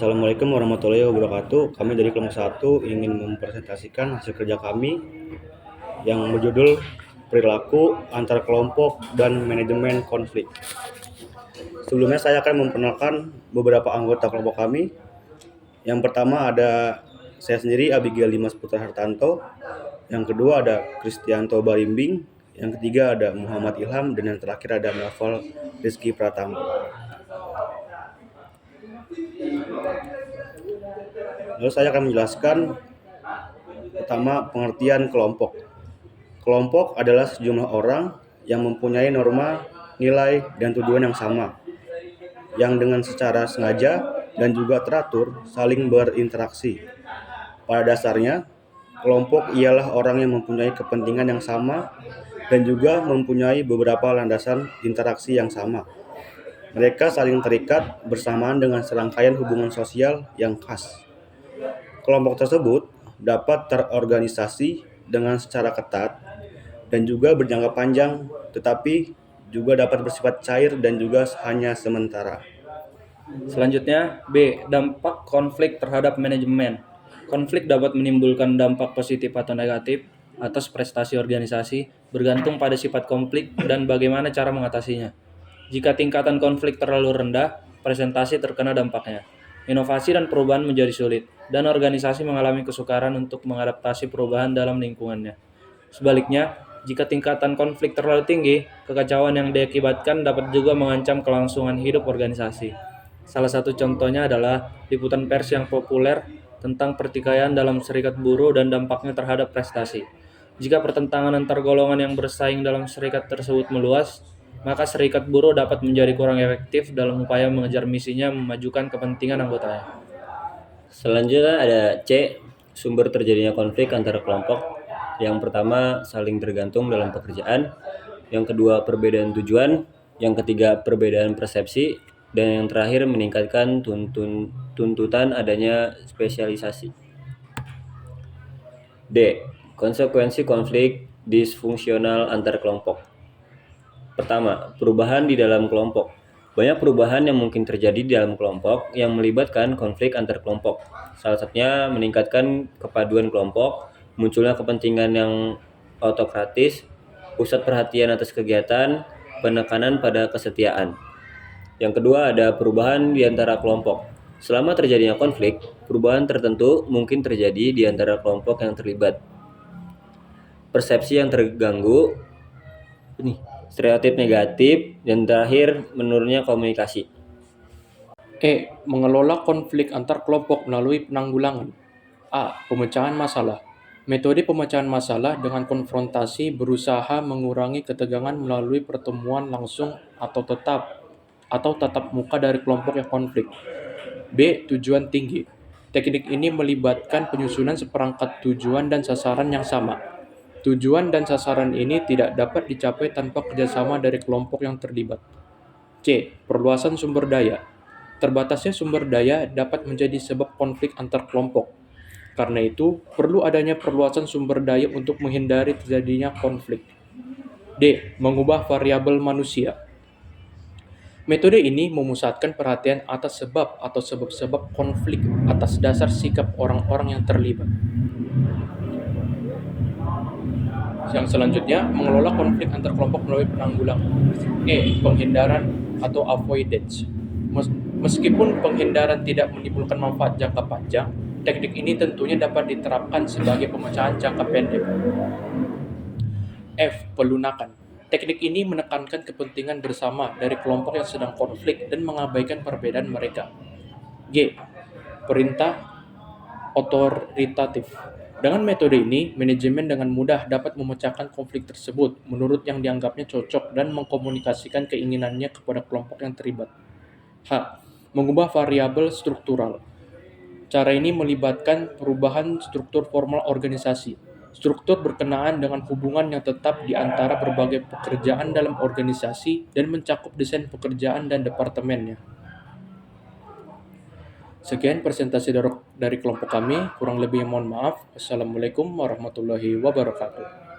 Assalamualaikum warahmatullahi wabarakatuh. Kami dari kelompok 1 ingin mempresentasikan hasil kerja kami yang berjudul Perilaku Antar Kelompok dan Manajemen Konflik. Sebelumnya saya akan memperkenalkan beberapa anggota kelompok kami. Yang pertama ada saya sendiri, Abigail Dimas Putra Hartanto. Yang kedua ada Kristianto Barimbing. Yang ketiga ada Muhammad Ilham. Dan yang terakhir ada Novel Rizky Pratama. Lalu saya akan menjelaskan pertama pengertian kelompok. Kelompok adalah sejumlah orang yang mempunyai norma, nilai, dan tujuan yang sama, yang dengan secara sengaja dan juga teratur saling berinteraksi. Pada dasarnya, kelompok ialah orang yang mempunyai kepentingan yang sama dan juga mempunyai beberapa landasan interaksi yang sama. Mereka saling terikat bersamaan dengan serangkaian hubungan sosial yang khas. Kelompok tersebut dapat terorganisasi dengan secara ketat dan juga berjangka panjang, tetapi juga dapat bersifat cair dan juga hanya sementara. Selanjutnya, B. Dampak konflik terhadap manajemen. Konflik dapat menimbulkan dampak positif atau negatif atas prestasi organisasi, bergantung pada sifat konflik dan bagaimana cara mengatasinya. Jika tingkatan konflik terlalu rendah, presentasi terkena dampaknya. Inovasi dan perubahan menjadi sulit, dan organisasi mengalami kesukaran untuk mengadaptasi perubahan dalam lingkungannya. Sebaliknya, jika tingkatan konflik terlalu tinggi, kekacauan yang diakibatkan dapat juga mengancam kelangsungan hidup organisasi. Salah satu contohnya adalah liputan pers yang populer tentang pertikaian dalam serikat buruh dan dampaknya terhadap prestasi. Jika pertentangan antar golongan yang bersaing dalam serikat tersebut meluas, maka serikat buruh dapat menjadi kurang efektif dalam upaya mengejar misinya memajukan kepentingan anggotanya. Selanjutnya ada C. Sumber terjadinya konflik antara kelompok. Yang pertama, saling tergantung dalam pekerjaan. Yang kedua, perbedaan tujuan. Yang ketiga, perbedaan persepsi. Dan yang terakhir, meningkatkan tuntutan adanya spesialisasi. D. Konsekuensi konflik disfungsional antar kelompok. Pertama, perubahan di dalam kelompok. Banyak perubahan yang mungkin terjadi di dalam kelompok yang melibatkan konflik antar kelompok. Salah satunya meningkatkan kepaduan kelompok, munculnya kepentingan yang autokratis, pusat perhatian atas kegiatan, penekanan pada kesetiaan. Yang kedua ada perubahan di antara kelompok. Selama terjadinya konflik, perubahan tertentu mungkin terjadi di antara kelompok yang terlibat. Persepsi yang terganggu, stereotip negatif, dan terakhir menurunnya komunikasi. E. Mengelola konflik antar kelompok melalui penanggulangan. A. Pemecahan masalah. Metode pemecahan masalah dengan konfrontasi berusaha mengurangi ketegangan melalui pertemuan langsung atau tatap muka dari kelompok yang konflik. B. Tujuan tinggi. Teknik ini melibatkan penyusunan seperangkat tujuan dan sasaran yang sama. Tujuan dan sasaran ini tidak dapat dicapai tanpa kerjasama dari kelompok yang terlibat. C. Perluasan sumber daya. Terbatasnya sumber daya dapat menjadi sebab konflik antar kelompok. Karena itu, perlu adanya perluasan sumber daya untuk menghindari terjadinya konflik. D. Mengubah variabel manusia. Metode ini memusatkan perhatian atas sebab atau sebab-sebab konflik atas dasar sikap orang-orang yang terlibat. Yang selanjutnya, mengelola konflik antar kelompok melalui penanggulangan. E. Penghindaran atau avoidance. Meskipun penghindaran tidak menimbulkan manfaat jangka panjang, teknik ini tentunya dapat diterapkan sebagai pemecahan jangka pendek. F. Pelunakan. Teknik ini menekankan kepentingan bersama dari kelompok yang sedang konflik dan mengabaikan perbedaan mereka. G. Perintah otoritatif. Dengan metode ini, manajemen dengan mudah dapat memecahkan konflik tersebut menurut yang dianggapnya cocok dan mengkomunikasikan keinginannya kepada kelompok yang terlibat. H. Mengubah variabel struktural. Cara ini melibatkan perubahan struktur formal organisasi. Struktur berkenaan dengan hubungan yang tetap di antara berbagai pekerjaan dalam organisasi dan mencakup desain pekerjaan dan departemennya. Sekian presentasi dari kelompok kami, kurang lebih mohon maaf. Assalamualaikum warahmatullahi wabarakatuh.